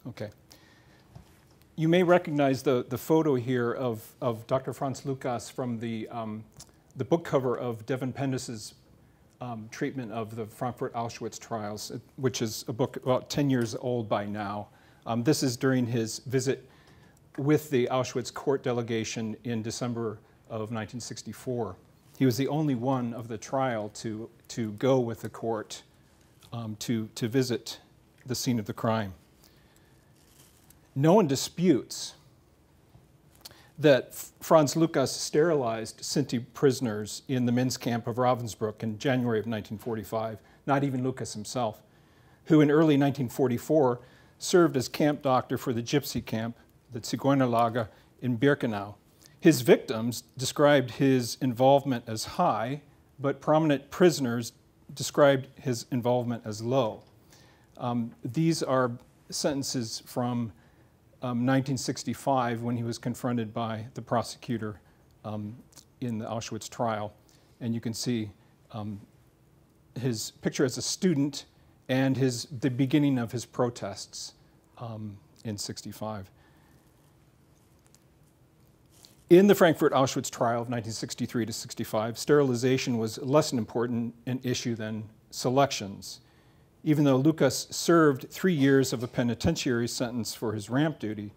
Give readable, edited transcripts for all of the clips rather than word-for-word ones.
Okay. You may recognize the photo here of Dr. Franz Lucas from the book cover of Devin Pendis's treatment of the Frankfurt Auschwitz trials, which is a book about 10 years old by now. This is during his visit with the Auschwitz court delegation in December of 1964. He was the only one of the trial to go with the court to visit the scene of the crime. No one disputes that Franz Lucas sterilized Sinti prisoners in the men's camp of Ravensbrück in January of 1945, not even Lucas himself, who in early 1944 served as camp doctor for the gypsy camp, the Zigeunerlager in Birkenau. His victims described his involvement as high, but prominent prisoners described his involvement as low. These are sentences from 1965 when he was confronted by the prosecutor in the Auschwitz trial. And you can see his picture as a student and the beginning of his protests in '65. In the Frankfurt Auschwitz trial of 1963 to '65, sterilization was less an important an issue than selections. Even though Lucas served 3 years of a penitentiary sentence for his ramp duty,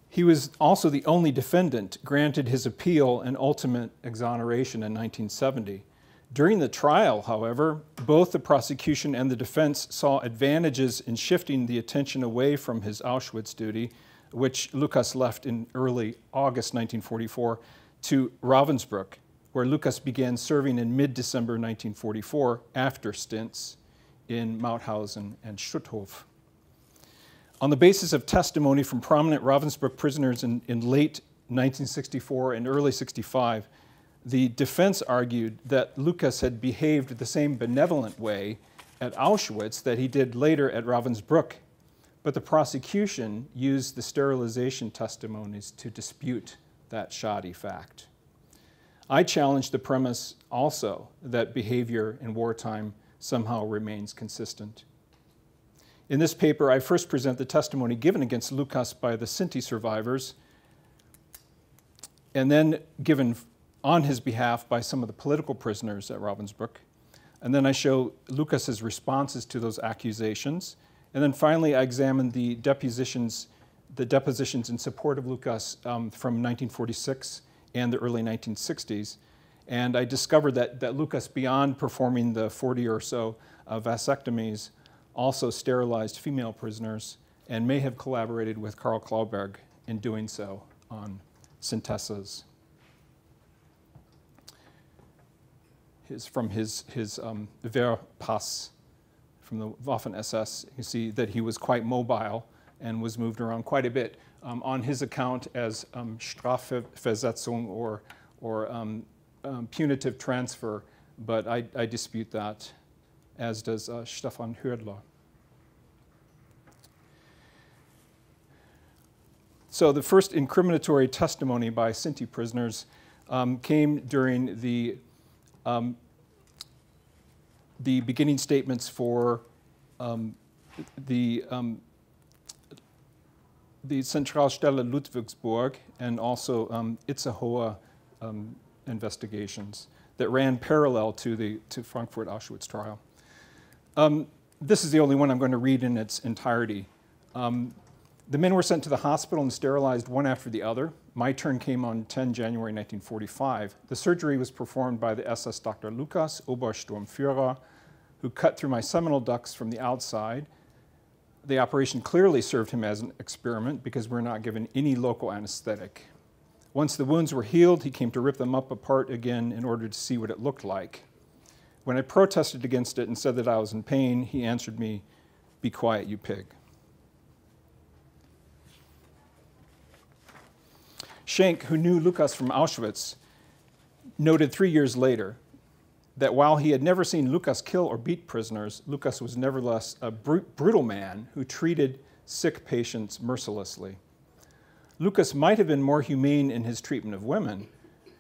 he was also the only defendant granted his appeal and ultimate exoneration in 1970. During the trial, however, both the prosecution and the defense saw advantages in shifting the attention away from his Auschwitz duty, which Lucas left in early August 1944, to Ravensbrück, where Lucas began serving in mid-December 1944 after stints in Mauthausen and Stutthof. On the basis of testimony from prominent Ravensbrück prisoners in late 1964 and early '65, the defense argued that Lucas had behaved the same benevolent way at Auschwitz that he did later at Ravensbrück, but the prosecution used the sterilization testimonies to dispute that shoddy fact. I challenge the premise also that behavior in wartime somehow remains consistent. In this paper, I first present the testimony given against Lucas by the Sinti survivors, and then given on his behalf by some of the political prisoners at Ravensbrück. And then I show Lucas's responses to those accusations. And then finally, I examine the depositions in support of Lucas from 1946 and the early 1960s. And I discovered that Lucas, beyond performing the 40 or so vasectomies, also sterilized female prisoners and may have collaborated with Karl Klauberg in doing so on syntesas. From his Wehrpass from the Waffen-SS, you see that he was quite mobile and was moved around quite a bit on his account as Strafversetzung or punitive transfer, but I dispute that, as does Stefan Hördler. So the first incriminatory testimony by Sinti prisoners came during the beginning statements for the Zentralstelle Ludwigsburg and also Itzehoe investigations that ran parallel to Frankfurt Auschwitz trial. This is the only one I'm going to read in its entirety. The men were sent to the hospital and sterilized one after the other. My turn came on 10 January 1945. The surgery was performed by the SS Dr. Lucas, Obersturmführer, who cut through my seminal ducts from the outside. The operation clearly served him as an experiment because we're not given any local anesthetic. Once the wounds were healed, he came to rip them up apart again in order to see what it looked like. When I protested against it and said that I was in pain, he answered me, "Be quiet, you pig." Schenk, who knew Lucas from Auschwitz, noted 3 years later that while he had never seen Lucas kill or beat prisoners, Lucas was nevertheless a brutal man who treated sick patients mercilessly. Lucas might have been more humane in his treatment of women,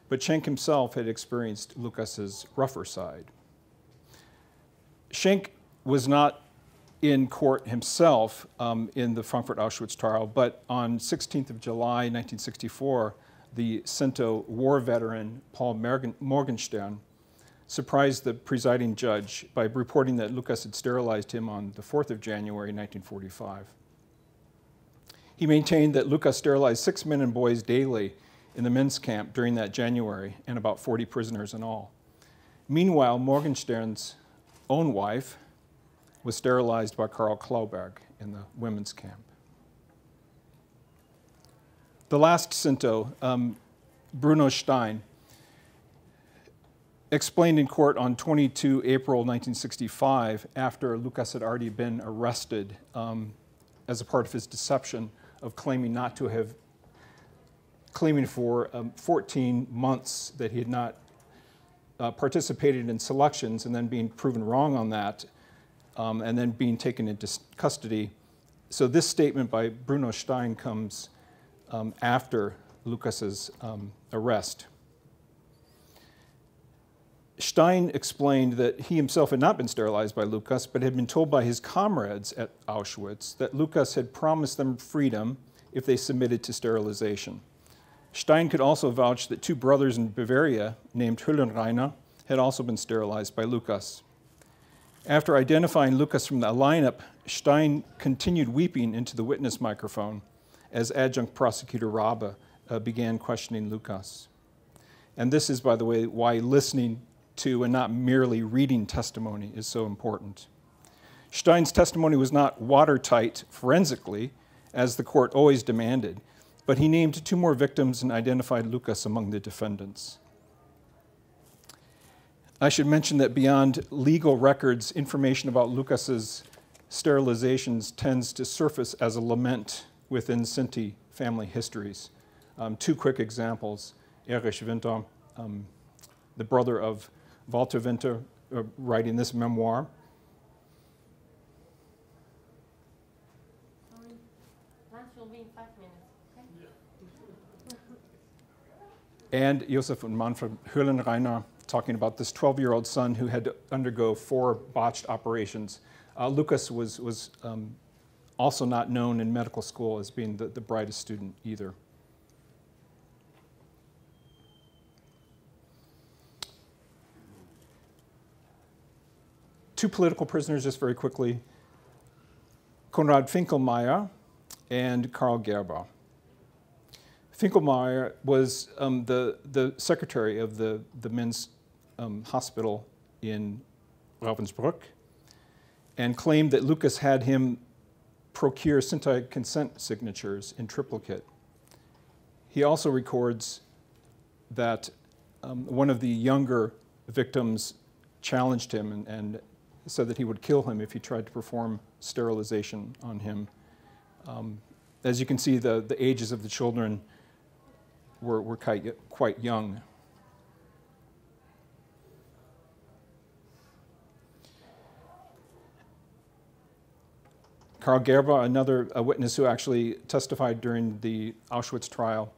but Schenk himself had experienced Lucas's rougher side. Schenk was not in court himself in the Frankfurt Auschwitz trial, but on 16th of July, 1964, the Sinti war veteran Paul Morgenstern surprised the presiding judge by reporting that Lukas had sterilized him on the 4th of January, 1945. He maintained that Lukas sterilized 6 men and boys daily in the men's camp during that January, and about 40 prisoners in all. Meanwhile, Morgenstern's own wife was sterilized by Karl Klauberg in the women's camp. The last Sinto, Bruno Stein, explained in court on 22 April 1965, after Lukas had already been arrested as a part of his deception of claiming for 14 months that he had not participated in selections, and then being proven wrong on that, and then being taken into custody. So this statement by Bruno Stein comes after Lukas's arrest. Stein explained that he himself had not been sterilized by Lukas, but had been told by his comrades at Auschwitz that Lukas had promised them freedom if they submitted to sterilization. Stein could also vouch that 2 brothers in Bavaria, named Höllenreiner, had also been sterilized by Lukas. After identifying Lukas from the lineup, Stein continued weeping into the witness microphone as adjunct prosecutor Rabe began questioning Lukas. And this is, by the way, why listening to and not merely reading testimony is so important. Stein's testimony was not watertight forensically, as the court always demanded, but he named 2 more victims and identified Lukas among the defendants. I should mention that beyond legal records, information about Lukas's sterilizations tends to surface as a lament within Sinti family histories. 2 quick examples. Erich Winter, the brother of Walter Winter, writing this memoir. Lunch will be in 5 minutes, okay? And Josef and Manfred Höllenreiner talking about this 12-year-old son who had to undergo 4 botched operations. Lukas was also not known in medical school as being the brightest student either. Two political prisoners, just very quickly, Konrad Finkelmeyer and Karl Gerber. Finkelmeyer was the secretary of the men's hospital in Ravensbrück, and claimed that Lukas had him procure Sinti consent signatures in triplicate. He also records that one of the younger victims challenged him and said that he would kill him if he tried to perform sterilization on him. As you can see, the ages of the children were quite young. Karl Gerber, another witness who actually testified during the Auschwitz trial,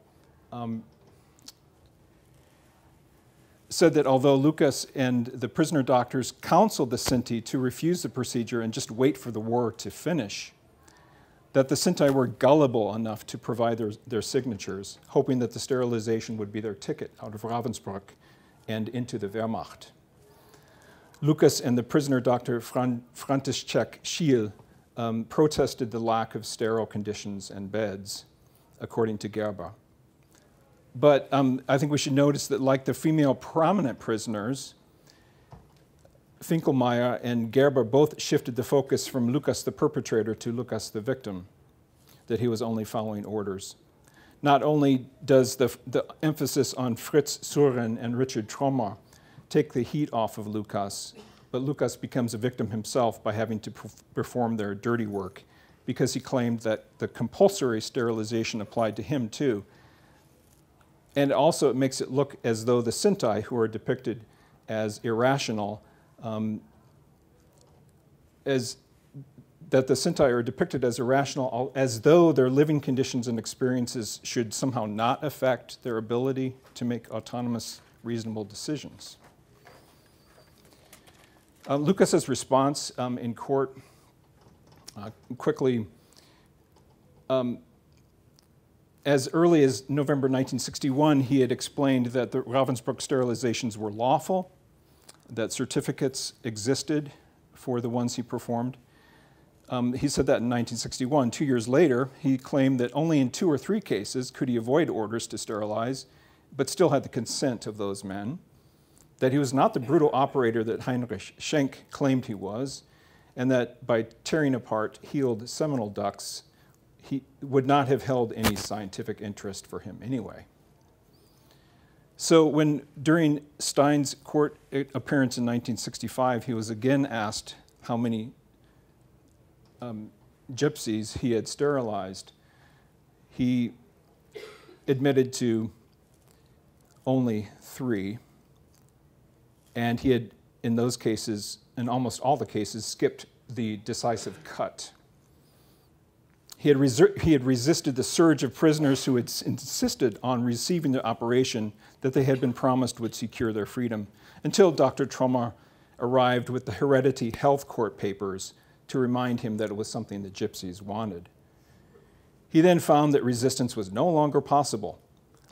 said that although Lukas and the prisoner doctors counseled the Sinti to refuse the procedure and just wait for the war to finish, that the Sinti were gullible enough to provide their signatures, hoping that the sterilization would be their ticket out of Ravensbrück and into the Wehrmacht. Lukas and the prisoner doctor František Schiel protested the lack of sterile conditions and beds, according to Gerber. But I think we should notice that, like the female prominent prisoners, Finkelmeyer and Gerber both shifted the focus from Lukas the perpetrator to Lukas the victim, that he was only following orders. Not only does the emphasis on Fritz Suren and Richard Trommer take the heat off of Lukas, but Lukas becomes a victim himself by having to perform their dirty work, because he claimed that the compulsory sterilization applied to him too. And also it makes it look as though the Sinti, who are depicted as irrational, that the Sinti are depicted as irrational, as though their living conditions and experiences should somehow not affect their ability to make autonomous, reasonable decisions. Lukas's response in court quickly, as early as November 1961, he had explained that the Ravensbrück sterilizations were lawful, that certificates existed for the ones he performed. He said that in 1961. 2 years later, he claimed that only in 2 or 3 cases could he avoid orders to sterilize, but still had the consent of those men, that he was not the brutal operator that Heinrich Schenk claimed he was, and that by tearing apart healed seminal ducts, he would not have held any scientific interest for him anyway. So during Stein's court appearance in 1965, he was again asked how many gypsies he had sterilized. He admitted to only 3, and he had, in those cases, in almost all the cases, skipped the decisive cut. He had resisted the surge of prisoners who had insisted on receiving the operation that they had been promised would secure their freedom, until Dr. Trommer arrived with the heredity health court papers to remind him that it was something the gypsies wanted. He then found that resistance was no longer possible.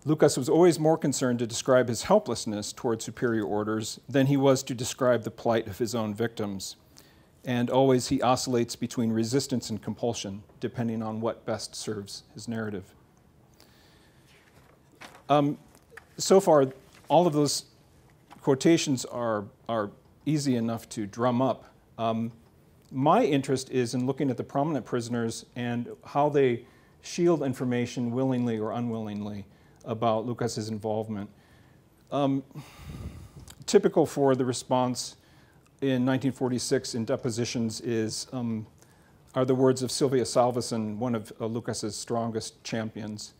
Lucas was always more concerned to describe his helplessness toward superior orders than he was to describe the plight of his own victims. And always he oscillates between resistance and compulsion, depending on what best serves his narrative. So far, all of those quotations are easy enough to drum up. My interest is in looking at the prominent prisoners and how they shield information willingly or unwillingly about Lucas's involvement. Typical for the response in 1946 in depositions are the words of Sylvia Salveson, one of Lucas's strongest champions,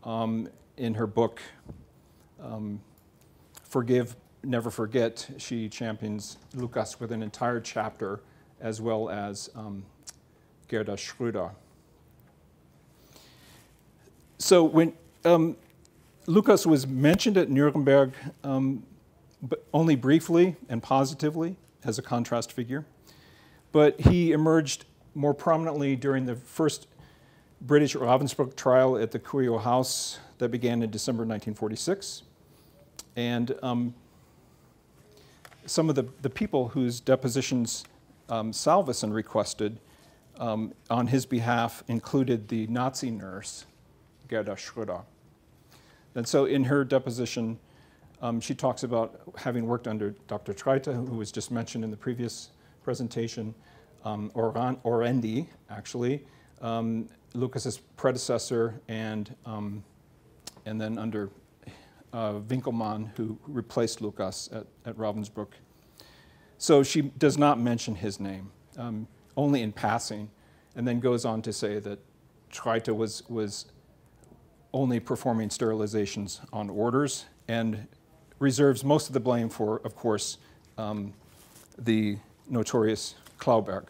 in her book, Forgive, Never Forget. She champions Lucas with an entire chapter, as well as Gerda Schröder. So when Lucas was mentioned at Nuremberg, but only briefly and positively as a contrast figure, but he emerged more prominently during the first British Ravensbrück trial at the Curio House that began in December 1946. And some of the people whose depositions Salveson requested on his behalf included the Nazi nurse, Gerda Schröder. And so in her deposition, she talks about having worked under Dr. Treite, who was just mentioned in the previous presentation, Orendi, actually, Lucas's predecessor, and then under Winkelmann, who replaced Lucas at Ravensbrück. So she does not mention his name, only in passing, and then goes on to say that Treite was only performing sterilizations on orders, and reserves most of the blame for, of course, the notorious Klauberg.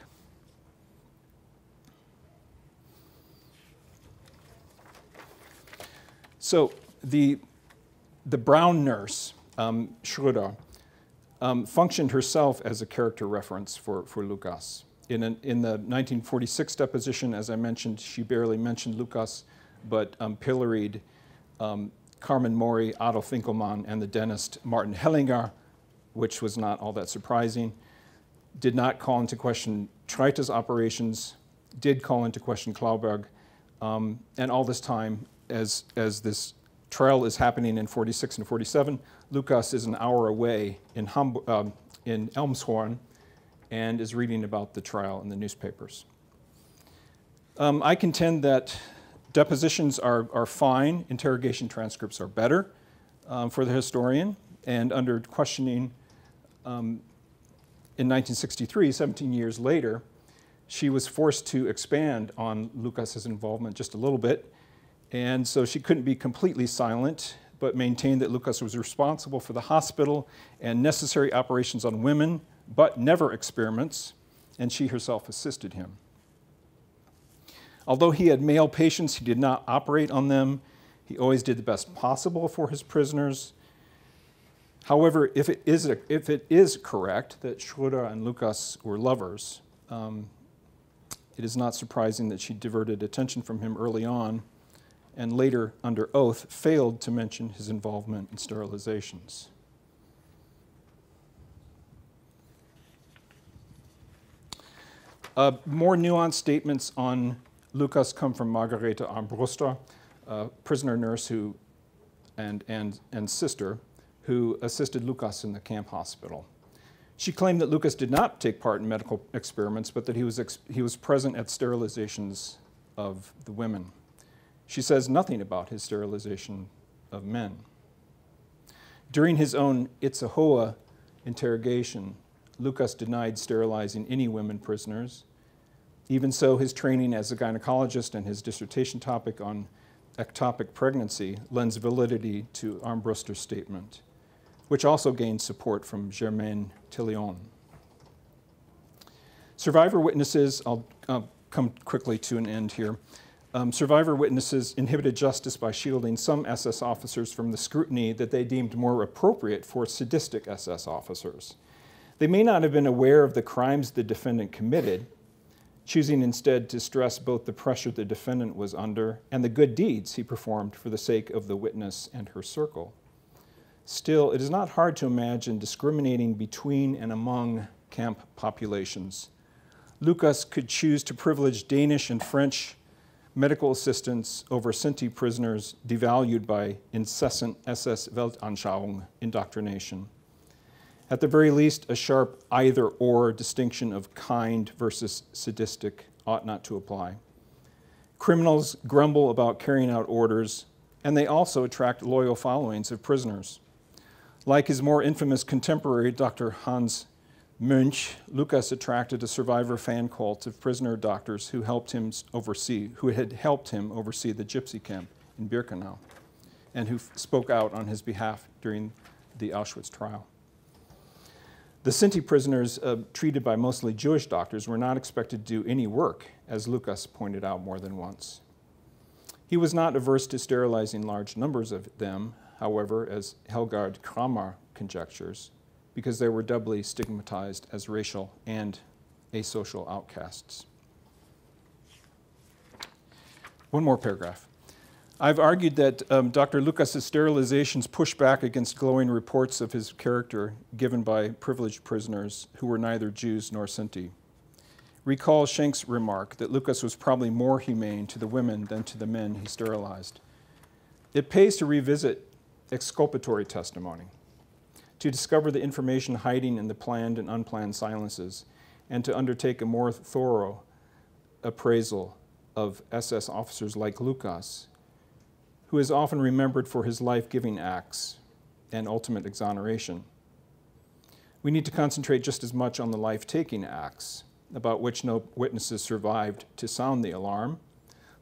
So the brown nurse, Schröder, functioned herself as a character reference for Lucas. In the 1946 deposition, as I mentioned, she barely mentioned Lucas, but pilloried Carmen Mori, Adolf Winkelmann, and the dentist Martin Hellinger, which was not all that surprising. Did not call into question Treite's operations, did call into question Klauberg, and all this time, as this trial is happening in 46 and 47, Lucas is an hour away in Elmshorn and is reading about the trial in the newspapers. I contend that depositions are fine, interrogation transcripts are better for the historian, and under questioning in 1963, 17 years later, she was forced to expand on Lucas's involvement just a little bit, and so she couldn't be completely silent, but maintained that Lucas was responsible for the hospital and necessary operations on women, but never experiments, and she herself assisted him. Although he had male patients, he did not operate on them. He always did the best possible for his prisoners. However, if it is correct that Schröder and Lucas were lovers, It is not surprising that she diverted attention from him early on and later, under oath, failed to mention his involvement in sterilizations. More nuanced statements on Lukas come from Margarete Armbruster, a prisoner nurse and sister who assisted Lukas in the camp hospital. She claimed that Lukas did not take part in medical experiments, but that he was present at sterilizations of the women. She says nothing about his sterilization of men. During his own Itzehoe interrogation, Lukas denied sterilizing any women prisoners. Even so, his training as a gynecologist and his dissertation topic on ectopic pregnancy lends validity to Armbruster's statement, which also gained support from Germaine Tillion. Survivor witnesses, I'll come quickly to an end here. Survivor witnesses inhibited justice by shielding some SS officers from the scrutiny that they deemed more appropriate for sadistic SS officers. They may not have been aware of the crimes the defendant committed, choosing instead to stress both the pressure the defendant was under and the good deeds he performed for the sake of the witness and her circle. Still, it is not hard to imagine discriminating between and among camp populations. Lukas could choose to privilege Danish and French medical assistants over Sinti prisoners devalued by incessant SS Weltanschauung indoctrination. At the very least, a sharp either-or distinction of kind versus sadistic ought not to apply. Criminals grumble about carrying out orders, and they also attract loyal followings of prisoners. Like his more infamous contemporary, Dr. Hans Münch, Lukas attracted a survivor fan cult of prisoner doctors who had helped him oversee the gypsy camp in Birkenau, and who spoke out on his behalf during the Auschwitz trial. The Sinti prisoners treated by mostly Jewish doctors were not expected to do any work, as Lukas pointed out more than once. He was not averse to sterilizing large numbers of them, however, as Helgard Kramer conjectures, because they were doubly stigmatized as racial and asocial outcasts. One more paragraph. I've argued that Dr. Lukas's sterilizations push back against glowing reports of his character given by privileged prisoners who were neither Jews nor Sinti. Recall Schenk's remark that Lukas was probably more humane to the women than to the men he sterilized. It pays to revisit exculpatory testimony, to discover the information hiding in the planned and unplanned silences, and to undertake a more thorough appraisal of SS officers like Lukas, who is often remembered for his life-giving acts and ultimate exoneration. We need to concentrate just as much on the life-taking acts, about which no witnesses survived to sound the alarm,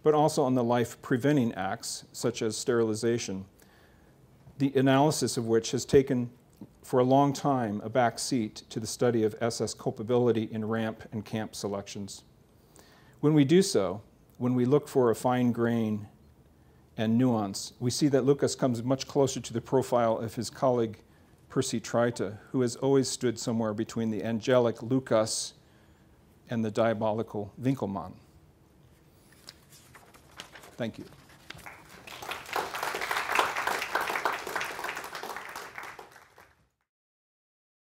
but also on the life-preventing acts, such as sterilization, the analysis of which has taken for a long time a back seat to the study of SS culpability in ramp and camp selections. When we do so, when we look for a fine grain and nuance, we see that Lukas comes much closer to the profile of his colleague Percy Treite, who has always stood somewhere between the angelic Lukas and the diabolical Winkelmann. Thank you.